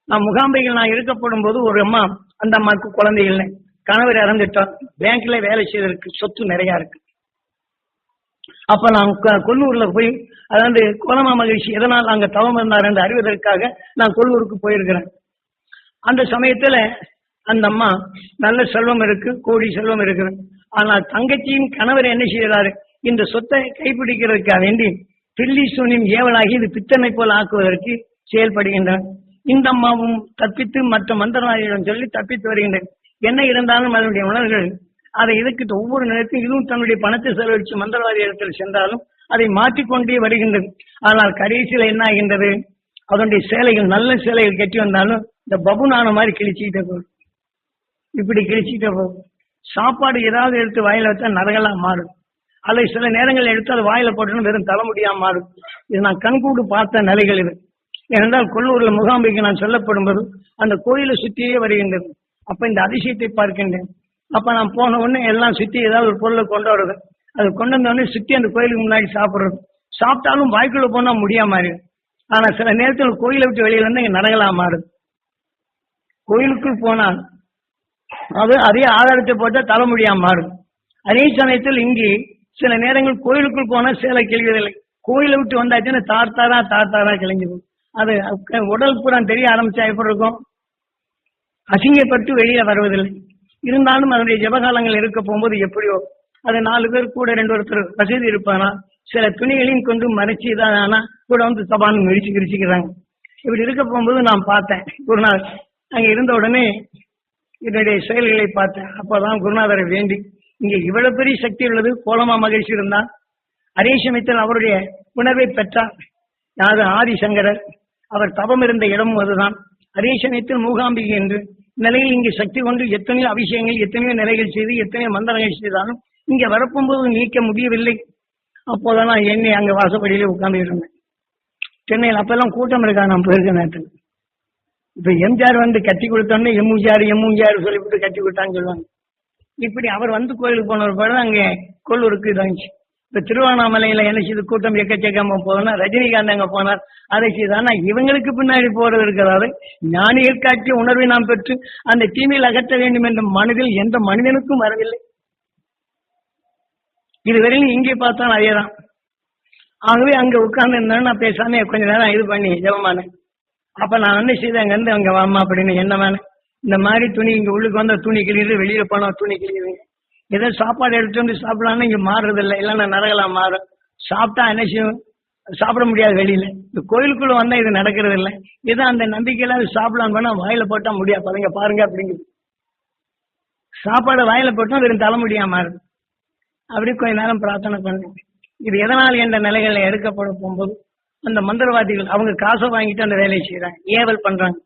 நான் முகாம்பையில் நான் இருக்கப்படும் போது ஒரு அம்மா, அந்த அம்மாவுக்கு குழந்தை இல்லை, கணவர் இறந்துட்டார், பேங்க்ல வேலை செய்வதற்கு சொத்து நிறைய இருக்கு. அப்ப நான் கொல்லூர்ல போய், அதாவது கோலமா மகிழ்ச்சி எதனால் அங்க தவம் இருந்தார் என்று அறிவதற்காக நான் கொல்லூருக்கு போயிருக்கிறேன். அந்த சமயத்துல அந்த அம்மா நல்ல செல்வம் இருக்கு, கோடி செல்வம் இருக்குது. ஆனால் தங்கச்சியின் கணவர் என்ன செய்கிறாரு, இந்த சொத்தை கைப்பிடிக்கிறதுக்காக வேண்டி பில்லி சூனியம் ஏவலாகி இது பித்தனை போல் ஆக்குவதற்கு செயல்படுகின்றனர். இந்த அம்மாவும் தப்பித்து மற்ற மந்திரவாதிகளிடம் சொல்லி தப்பித்து வருகின்றனர். என்ன இருந்தாலும் அதனுடைய உணர்வுகள் அதை எதிர்க்கிட்டு ஒவ்வொரு நேரத்தையும் இதுவும் தன்னுடைய பணத்தை செலவழித்து மந்திரவாதி இடத்தில் சென்றாலும் அதை மாற்றிக்கொண்டே வருகின்றது. ஆனால் கடைசியில் என்ன ஆகின்றது, அதனுடைய சேலைகள் நல்ல சேலைகள் கட்டி வந்தாலும் இந்த பபுனான மாதிரி கிழிச்சுக்கிட்டே போகும், இப்படி கிழிச்சுக்கிட்டே போகும். சாப்பாடு ஏதாவது எடுத்து வாயில வச்சா நரகலா மாறும், அதை சில நேரங்கள் எடுத்து அதை வாயில போட்டோன்னு வெறும் தலைமுடியா மாறும். இது நான் கண்கூடு பார்த்த நிலைகள் இது. ஏனென்றால் கொல்லூர்ல முகாம்பைக்கு நான் சொல்லப்படும் போது அந்த கோயிலை சுற்றியே வருகின்றது. அப்ப இந்த அதிசயத்தை பார்க்கின்றேன். அப்ப நான் போன உடனே எல்லாம் சுத்தி ஏதாவது ஒரு பொருளை கொண்டு வருது, அது கொண்டு வந்தோடனே சுத்தி அந்த கோயிலுக்கு முன்னாடி சாப்பிடுறது. சாப்பிட்டாலும் வாய்க்குள்ள போனா முடியாம மாறிடும். ஆனா சில நேரத்தில் கோயிலை விட்டு வெளியில வந்து இங்க நரகலா மாறுது. கோயிலுக்குள் போனால் அது அதே ஆதாரத்தை போட்டா தலைமுடியாம மாறும். அதே சமயத்தில் இங்கே சில நேரங்கள் கோயிலுக்குள் போனா சேலை கிழிவதில்லை, கோயிலை விட்டு வந்தாச்சுன்னா தார்த்தாரா கிழிஞ்சு போகும். அது உடல் பூரா தெரிய ஆரம்பிச்சா எப்படி இருக்கும், அசிங்கப்பட்டு வெளியில வருவதில்லை. இருந்தாலும் அதனுடைய ஜபகாலங்கள் இருக்க போகும்போது எப்படியோ அது 4 பேர் கூட 2 ஒருத்தர் வசதி இருப்பானா சில துணிகளையும் கொண்டு மறைச்சு தான் ஆனா கூட வந்து சபான்னு கிழிச்சுக்கிறாங்க. இப்படி இருக்க போகும்போது நான் பார்த்தேன். ஒரு நாள் அங்க இருந்த உடனே இதனுடைய செயல்களை பார்த்தேன். அப்பதான் குருநாதரை வேண்டி, இங்க இவ்வளவு பெரிய சக்தி உள்ளது, கோலமா மகிழ்ச்சி இருந்தால் அதே சமயத்தில் அவருடைய உணர்வை பெற்றார். யாரு ஆதிசங்கரர், அவர் தவம் இருந்த இடமும் அதுதான். அதே சமயத்தில் மூகாம்பிகை என்று நிலையில் இங்கு சக்தி கொண்டு எத்தனையோ அபிஷேகங்கள் எத்தனையோ நிலைகள் செய்து எத்தனையோ மந்திரங்கள் செய்தாலும் இங்க வரப்போகும்போது நீக்க முடியவில்லை. அப்போதான் நான் என்னை அங்க வாசப்படியிலே உட்கார்ந்து இருந்தேன். சென்னையில் அப்பெல்லாம் கூட்டம் இருக்கா, நான் போயிருக்க நேரத்தில். இப்ப எம்ஜிஆர் வந்து கட்டி கொடுத்தோன்னே எம்ஜிஆர் சொல்லிவிட்டு கட்டி கொடுத்தான்னு சொல்லுவாங்க. இப்படி அவர் வந்து கோயிலுக்கு போன ஒரு படம் அங்கே கொல்லூருக்கு இதாச்சு. இப்ப திருவண்ணாமலையில என்ன செய்து கூட்டம் எக்கச்சக்கமா போனா ரஜினிகாந்த் அங்க போனார், அதை செய்தானா இவங்களுக்கு பின்னாடி போறது இருக்கிறாரு. ஞானிகள் காட்டிய உணர்வை நாம் பெற்று அந்த தீமையில் அகற்ற வேண்டும் என்ற மனதில் எந்த மனிதனுக்கும் வரவில்லை. இதுவரையிலும் இங்கே பார்த்தாலும் அதேதான். ஆகவே அங்க உட்கார்ந்து இருந்தாலும் நான் பேசாம கொஞ்ச நேரம் இது பண்ணி ஜபமான. அப்ப நான் என்ன செய்தேன், அங்க இருந்து அங்க வாமா அப்படின்னு என்ன வேணா இந்த மாதிரி துணி இங்க உள்ளுக்கு வந்த துணி கிளியுது, வெளியில போனா துணி கிளியுதுங்க. ஏதோ சாப்பாடு எடுத்து வந்து சாப்பிடலாம்னு இங்க மாறுறது இல்லை, இல்லைன்னா நரகலாம் மாறும். சாப்பிட்டா என்ன செய்யும், சாப்பிட முடியாது வெளியில. இந்த கோயிலுக்குள்ள வந்தா இது நடக்கிறது இல்லை. ஏதோ அந்த நம்பிக்கையில சாப்பிடலாம் போனா வாயில போட்டா முடியாது, பாருங்க பாருங்க அப்படிங்குது. சாப்பாடு வாயில போட்டா வெறும் தலைமுடியா மாறுது. அப்படி கொஞ்ச நேரம் பிரார்த்தனை பண்ணுங்க. இது எதனால் என்ற நிலைகளை எடுக்கப்பட போகும்போது அந்த மந்திரவாதிகள் அவங்க காசை வாங்கிட்டு அந்த வேலையை செய்யறாங்க, ஏவல் பண்றாங்க.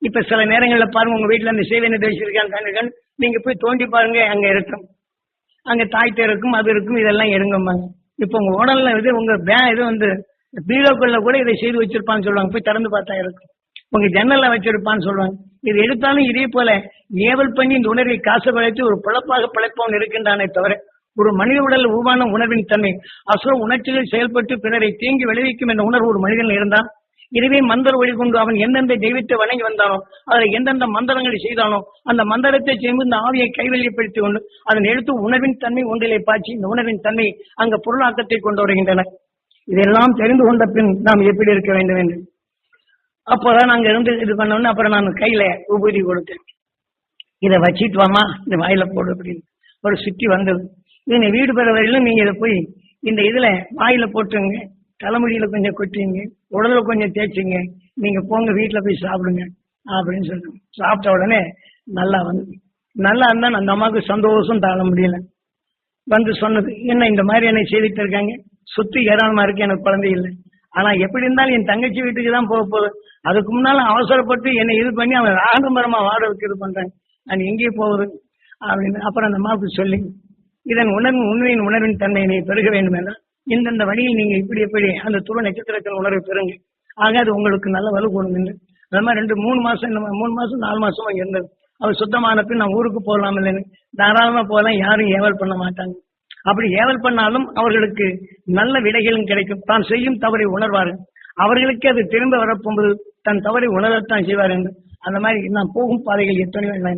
இப்ப சில நேரங்கள்ல பாருங்க, உங்க வீட்டுல அந்த சேவை நிர்வகிச்சிருக்காங்க, நீங்க போய் தோண்டி பாருங்க, அங்க இருக்கும், அங்க தாய்த்தே இருக்கும், அது இருக்கும், இதெல்லாம் எடுங்கம்பாங்க. இப்ப உங்க உடல்ல இது உங்க இது வந்து பீரோக்குள்ள கூட இதை செய்து வச்சிருப்பான்னு சொல்லுவாங்க, போய் திறந்து பார்த்தா இருக்கும். உங்க ஜன்னல்ல வச்சிருப்பான்னு சொல்லுவாங்க. இது எடுத்தாலும் இதே போல ஏவல் பண்ணி இந்த உணர்வை காசை வளைத்து ஒரு பிழப்பாக பிழைப்பவன் இருக்கின்றானே தவிர ஒரு மனித உடல் உருவான உணர்வின் தன்மை அசுர உணர்ச்சிகள் செயல்பட்டு பிறரை தீங்கி விளைவிக்கும் என்ற உணர்வு ஒரு மனிதன் இருந்தான். இதுவே மந்திர ஒளி கொண்டு அவன் எந்தெந்த தெய்வத்தை வணங்கி வந்தானோ, அதில் எந்தெந்த மந்திரங்களை செய்தானோ அந்த மந்திரத்தை செய்து இந்த ஆவியை கைவெளிப்படுத்திக் கொண்டு அதன் எழுத்து உணர்வின் தன்மை ஒன்றிலே பாய்ச்சி இந்த உணர்வின் தன்மை அங்க பொருளாக்கத்தை கொண்டு வருகின்றன. இதெல்லாம் தெரிந்து கொண்ட பின் நாம் எப்படி இருக்க வேண்டும் என்று அப்போதான் நாங்க இருந்து இது பண்ணோன்னு அப்புறம் நான் கையில உபூதி கொடுத்தேன். இதை வச்சிட்டு வாமா, இந்த வாயில போடு அப்படின்னு ஒரு சுற்றி வந்தது. இது வீடு பெற வரையிலும் நீங்க இதை போய் இந்த இதுல வாயில போட்டுங்க, தலைமுடியில கொஞ்சம் கொட்டிங்க, உடல்ல கொஞ்சம் தேய்ச்சிங்க, நீங்க போங்க வீட்டுல போய் சாப்பிடுங்க அப்படின்னு சொல்லுங்க. சாப்பிட்ட உடனே நல்லா வந்து நல்லா இருந்தா அந்த அம்மாவுக்கு சந்தோஷம் தாழ முடியல. வந்து சொன்னது, என்ன இந்த மாதிரி என்னை செய்துட்டு இருக்காங்க, சொத்து ஏராளமா இருக்கு, எனக்கு குழந்தை இல்லை, ஆனா எப்படி இருந்தாலும் என் தங்கச்சி வீட்டுக்கு தான் போக போகுது, அதுக்கு முன்னால அவசரப்பட்டு என்னை இது பண்ணி அவன் ஆடம்பரமா வாடகைக்கு இது பண்றாங்க, நான் எங்கேயே போகுது அப்படின்னு. அப்புறம் அந்த அம்மாவுக்கு சொல்லி இதன் உண்மையின் உணர்வின் தன்மை நீ பெருக வேண்டும் என்றால் இந்தந்த வழியில் நீங்க இப்படி எப்படி அந்த துருவ நட்சத்திரத்தின் உணர்வை பெறுங்க, ஆக அது உங்களுக்கு நல்ல வலு கொடுங்க. அது மாதிரி 3 மாசம் 4 மாசமா இருந்தது. அவர் சுத்தமான பின் நான் ஊருக்கு போகலாம் இல்லைன்னு தாராளமா போகலாம், யாரும் ஏவல் பண்ண மாட்டாங்க. அப்படி ஏவல் பண்ணாலும் அவர்களுக்கு நல்ல விடைகளும் கிடைக்கும், தான் செய்யும் தவறை உணர்வார்கள். அவர்களுக்கு அது திரும்ப வரப்போகும்போது தன் தவறை உணரத்தான் செய்வார் என்று அந்த மாதிரி நாம் போகும் பாதைகள் எத்தனையோ இல்லை.